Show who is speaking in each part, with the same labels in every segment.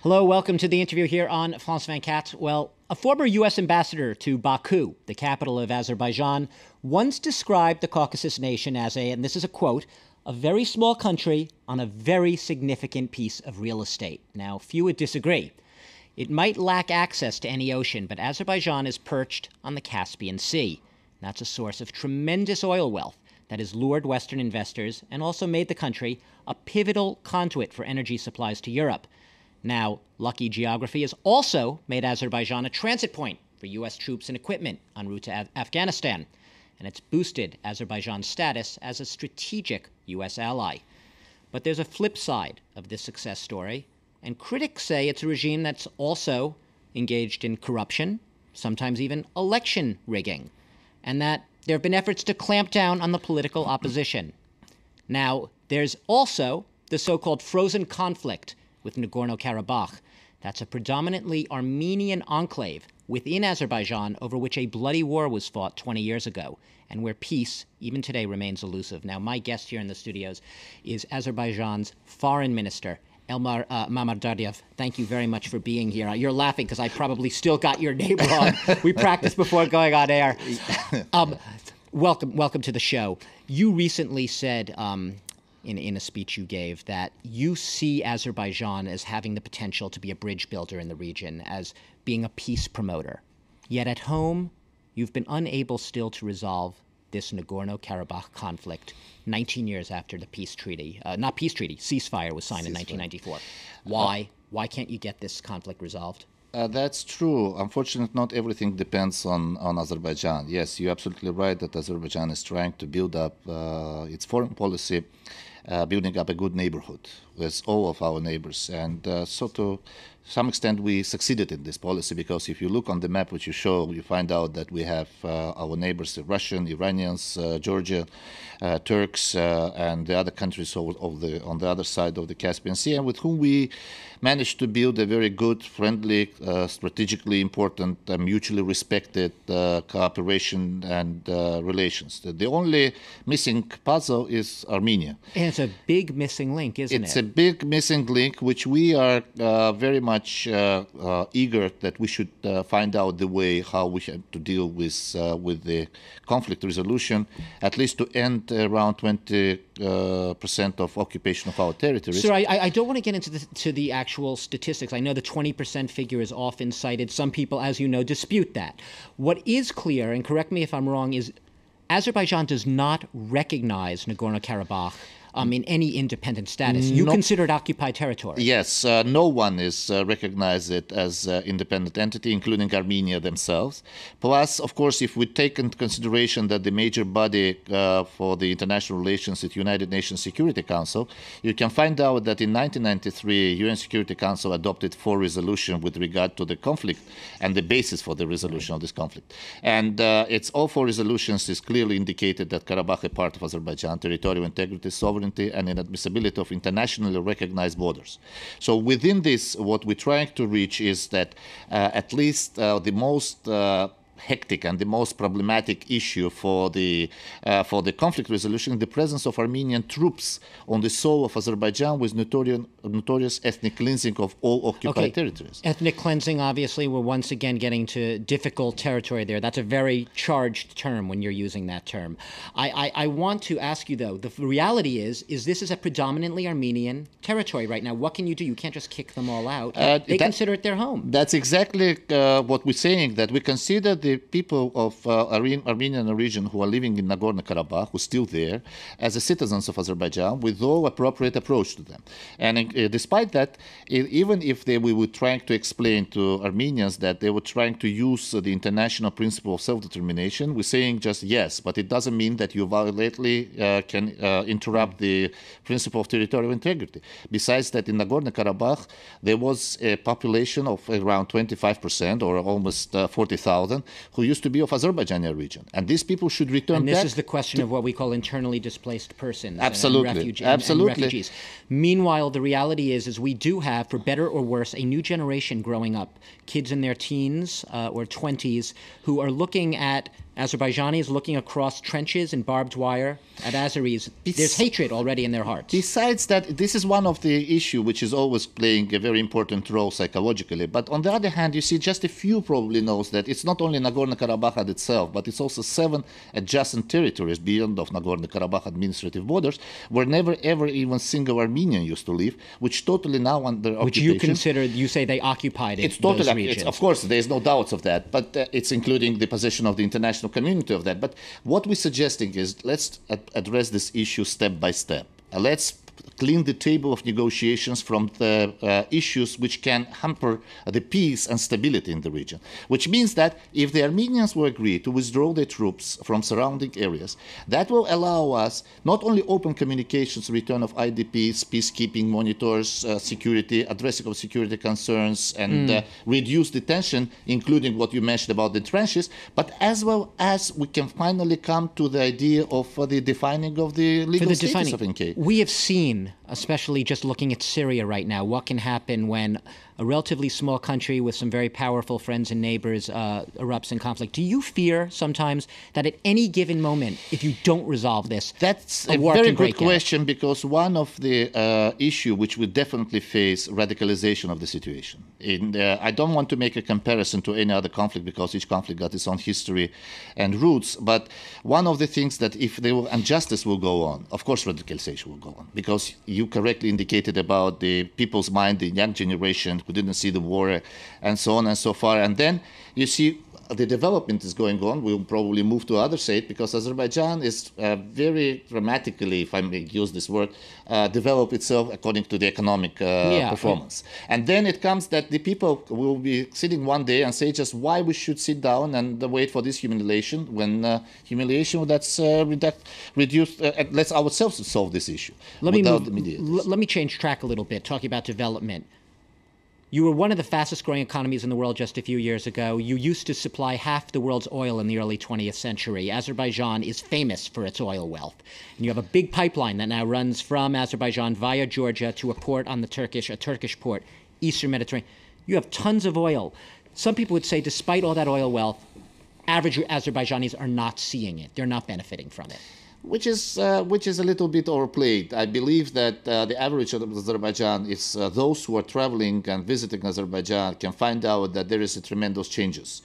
Speaker 1: Hello, welcome to the interview here on France24. Well, a former U.S. ambassador to Baku, the capital of Azerbaijan, once described the Caucasus nation as and this is a quote, a very small country on a very significant piece of real estate. Now, few would disagree. It might lack access to any ocean, but Azerbaijan is perched on the Caspian Sea. That's a source of tremendous oil wealth that has lured Western investors and also made the country a pivotal conduit for energy supplies to Europe. Now, lucky geography has also made Azerbaijan a transit point for U.S. troops and equipment en route to Afghanistan, and it's boosted Azerbaijan's status as a strategic U.S. ally. But there's a flip side of this success story, and critics say it's a regime that's also engaged in corruption, sometimes even election rigging, and that there have been efforts to clamp down on the political opposition. Now, there's also the so-called frozen conflict with Nagorno-Karabakh. That's a predominantly Armenian enclave within Azerbaijan over which a bloody war was fought 20 years ago, and where peace, even today, remains elusive. Now, my guest here in the studios is Azerbaijan's foreign minister, Elmar Mammadyarov. Thank you very much for being here. You're laughing because I probably still got your name wrong. We practiced before going on air. Welcome to the show. You recently said in a speech you gave that you see Azerbaijan as having the potential to be a bridge builder in the region, as being a peace promoter. Yet at home, you've been unable still to resolve this Nagorno-Karabakh conflict 19 years after the peace treaty, ceasefire was signed in 1994. Why? Why can't you get this conflict resolved?
Speaker 2: That's true. Unfortunately, not everything depends on Azerbaijan. Yes, you're absolutely right that Azerbaijan is trying to build up its foreign policy, building up a good neighborhood with all of our neighbors. And so to some extent, we succeeded in this policy, because if you look on the map which you show, you find out that we have our neighbors, the Russian, Iranians, Georgia, Turks, and the other countries on the other side of the Caspian Sea, and with whom we managed to build a very good, friendly, strategically important, mutually respected cooperation and relations. The only missing puzzle is Armenia.
Speaker 1: And it's a big missing link, isn't it?
Speaker 2: It's a big missing link, which we are very much eager that we should find out the way how we have to deal with the conflict resolution, at least to end around 20% of occupation of our territories.
Speaker 1: Sir, I don't want to get into the actual statistics. I know the 20% figure is often cited. Some people, as you know, dispute that. What is clear, and correct me if I'm wrong, is Azerbaijan does not recognize Nagorno-Karabakh in any independent status. You consider it occupied territory.
Speaker 2: Yes, no one is recognized it as an independent entity, including Armenia themselves. Plus, of course, if we take into consideration that the major body for the international relations at United Nations Security Council, you can find out that in 1993, UN Security Council adopted 4 resolutions with regard to the conflict and the basis for the resolution of this conflict. And it's all 4 resolutions is clearly indicated that Karabakh is part of Azerbaijan, territorial integrity, sovereignty, and inadmissibility of internationally recognized borders. So within this, what we're trying to reach is that at least the most hectic and the most problematic issue for the conflict resolution, the presence of Armenian troops on the soil of Azerbaijan with notorious ethnic cleansing of all occupied territories.
Speaker 1: Ethnic cleansing, obviously, we're once again getting to difficult territory there. That's a very charged term when you're using that term. I want to ask you, though, the reality is this is a predominantly Armenian territory right now. What can you do? You can't just kick them all out. They consider it their home.
Speaker 2: That's exactly what we're saying, that we consider the people of Armenian origin who are living in Nagorno-Karabakh, who are still there, as the citizens of Azerbaijan, with all appropriate approach to them. And despite that, even if we were trying to explain to Armenians that they were trying to use the international principle of self-determination, we're saying just yes, but it doesn't mean that you violently can interrupt the principle of territorial integrity. Besides that, in Nagorno-Karabakh, there was a population of around 25%, or almost 40,000, who used to be of Azerbaijani origin. And these people should return back.
Speaker 1: And this is the question of what we call internally displaced persons.
Speaker 2: Absolutely.
Speaker 1: And refugees. Meanwhile, the reality is we do have, for better or worse, a new generation growing up, kids in their teens or 20s, who are looking at Azerbaijanis looking across trenches and barbed wire at Azeris. There's hatred already in their hearts.
Speaker 2: Besides that, this is one of the issue which is always playing a very important role psychologically. But on the other hand, you see, just a few probably knows that it's not only Nagorno-Karabakh itself, but it's also 7 adjacent territories beyond of Nagorno-Karabakh administrative borders, where never ever even single Armenian used to live, which totally now under occupation.
Speaker 1: Which you consider, you say they occupied
Speaker 2: it's totally,
Speaker 1: those regions.
Speaker 2: of course, there's no doubts of that, but it's including the position of the international community of that. But what we're suggesting is let's address this issue step by step. Let's clean the table of negotiations from the issues which can hamper the peace and stability in the region. Which means that if the Armenians will agree to withdraw their troops from surrounding areas, that will allow us not only open communications, return of IDPs, peacekeeping monitors, security, addressing of security concerns, and reduce the tension, including what you mentioned about the trenches, but as well as we can finally come to the idea of the defining of the legal status of NK.
Speaker 1: We have seen, especially just looking at Syria right now, what can happen when a relatively small country with some very powerful friends and neighbors erupts in conflict. Do you fear sometimes that at any given moment, if you don't resolve this,
Speaker 2: that's a very good question, because one of the issue which we definitely face radicalization of the situation. I don't want to make a comparison to any other conflict because each conflict got its own history and roots, but one of the things that if the injustice will go on, of course radicalization will go on, because you correctly indicated about the people's mind, the young generation who didn't see the war and so on and so far. And then you see the development is going on. We'll probably move to other side because Azerbaijan is very dramatically, if I may use this word, develop itself according to the economic performance. And then it comes that the people will be sitting one day and say just why we should sit down and wait for this humiliation when humiliation that's reduced, let's ourselves solve this issue.
Speaker 1: Let me change track a little bit, talking about development. You were one of the fastest growing economies in the world just a few years ago. You used to supply half the world's oil in the early 20th century. Azerbaijan is famous for its oil wealth. And you have a big pipeline that now runs from Azerbaijan via Georgia to a port on the Turkish port, Eastern Mediterranean. You have tons of oil. Some people would say despite all that oil wealth, average Azerbaijanis are not seeing it. They're not benefiting from it.
Speaker 2: Which is a little bit overplayed. I believe that the average of Azerbaijan is those who are traveling and visiting Azerbaijan can find out that there is a tremendous changes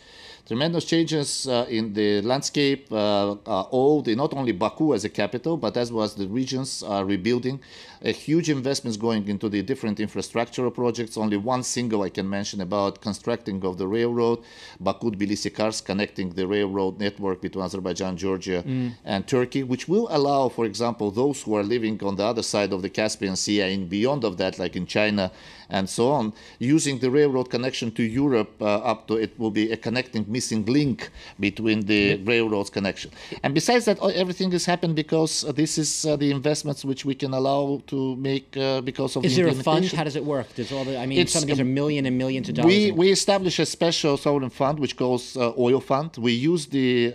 Speaker 2: in the landscape. Not only Baku as a capital, but as well as the regions are rebuilding. A huge investments going into the different infrastructural projects. Only one single I can mention about constructing of the railroad, Baku-Tbilisi-Kars, connecting the railroad network between Azerbaijan, Georgia, and Turkey, which will allow, for example, those who are living on the other side of the Caspian Sea and beyond of that, like in China and so on, using the railroad connection to Europe it will be a connecting missing link between the railroads connection. And besides that, everything has happened because this is the investments which we can allow to make because of the implementation.
Speaker 1: Is there a fund? How does it work? Does all some of these are millions and millions of dollars.
Speaker 2: We established a special sovereign fund which goes oil fund. We use the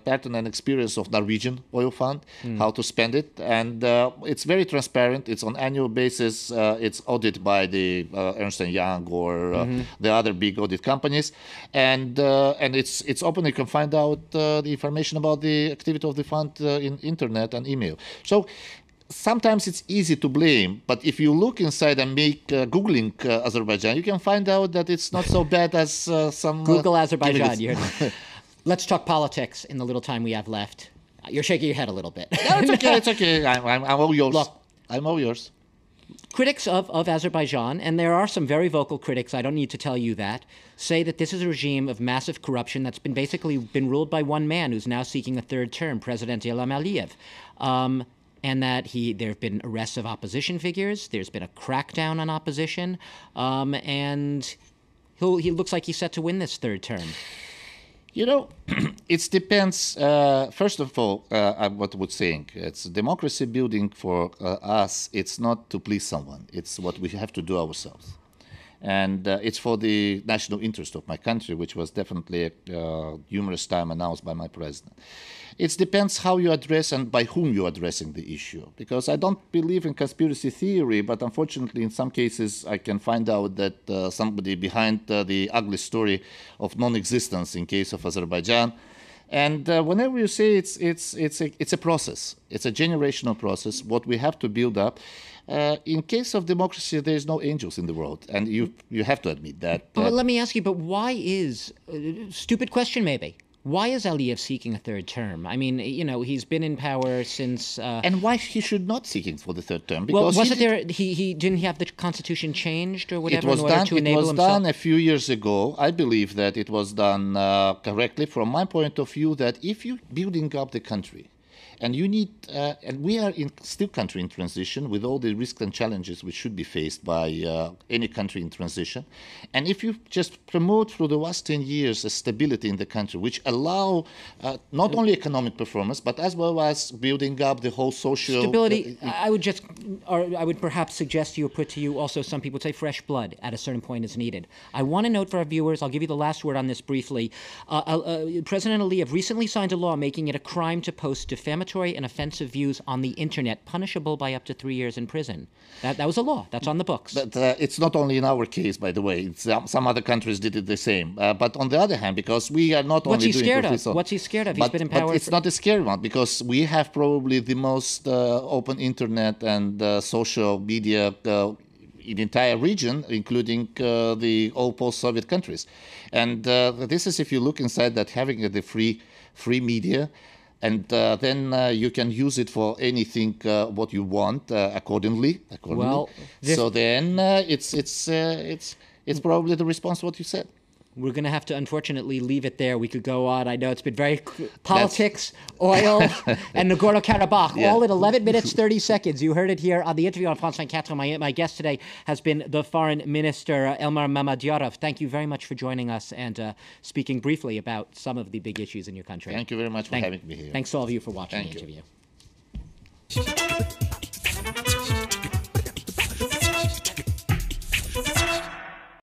Speaker 2: pattern and experience of Norwegian oil fund, how to spend it, and it's very transparent. It's on annual basis. It's audited by the Ernst & Young or the other big audit companies, and it's open. You can find out the information about the activity of the fund in internet and email. So sometimes it's easy to blame, but if you look inside and make Googling Azerbaijan, you can find out that it's not so bad as some
Speaker 1: Google Azerbaijan. You heard Let's talk politics in the little time we have left. You're shaking your head a little bit.
Speaker 2: No, it's okay. It's okay. I'm all yours.
Speaker 1: Look,
Speaker 2: I'm all yours.
Speaker 1: Critics of Azerbaijan, and there are some very vocal critics, I don't need to tell you that, say that this is a regime of massive corruption that's basically been ruled by one man who's now seeking a third term, President Ilham Aliyev. And that there have been arrests of opposition figures, there's been a crackdown on opposition, and he looks like he's set to win this third term.
Speaker 2: You know, it depends, first of all, what we're saying. It's democracy building for us. It's not to please someone. It's what we have to do ourselves. And it's for the national interest of my country, which was definitely numerous times announced by my president. It depends how you address and by whom you're addressing the issue. Because I don't believe in conspiracy theory, but unfortunately in some cases I can find out that somebody behind the ugly story of non-existence in case of Azerbaijan And whenever you say it's a process, it's a generational process, what we have to build up. In case of democracy, there's no angels in the world, and you have to admit that.
Speaker 1: But let me ask you, but why is, stupid question maybe, why is Aliyev seeking a third term? I mean, you know, he's been in power since...
Speaker 2: and why he should not seeking for the third term?
Speaker 1: Because he didn't have the constitution changed or whatever in order to enable himself?
Speaker 2: It was done a few years ago. I believe that it was done correctly from my point of view, that if you're building up the country, and you need, and we are still country in transition with all the risks and challenges which should be faced by any country in transition. And if you just promote through the last 10 years a stability in the country, which allow not only economic performance, but as well as building up the whole social...
Speaker 1: Stability, I would perhaps suggest you or put to you also, some people would say fresh blood at a certain point is needed. I want to note for our viewers, I'll give you the last word on this briefly. President Aliyev recently signed a law making it a crime to post defamatory and offensive views on the internet, punishable by up to 3 years in prison. That was a law. That's on the books.
Speaker 2: But it's not only in our case, by the way. Some other countries did it the same. But on the other hand, because we are not only doing...
Speaker 1: What's he scared of? He's been in power...
Speaker 2: But it's not a scary one, because we have probably the most open internet and social media in the entire region, including the all post-Soviet countries. And this is, if you look inside that, having the free media, and then you can use it for anything what you want accordingly.
Speaker 1: Well,
Speaker 2: so then it's probably the response to what you said.
Speaker 1: We're going to have to, unfortunately, leave it there. We could go on. I know it's been very... Politics, oil, and Nagorno-Karabakh, all in 11 minutes, 30 seconds. You heard it here on the interview on France24. My guest today has been the Foreign Minister, Elmar Mammadyarov. Thank you very much for joining us and speaking briefly about some of the big issues in your country.
Speaker 2: Thank you very much for having me here.
Speaker 1: Thanks to all of you for watching the interview.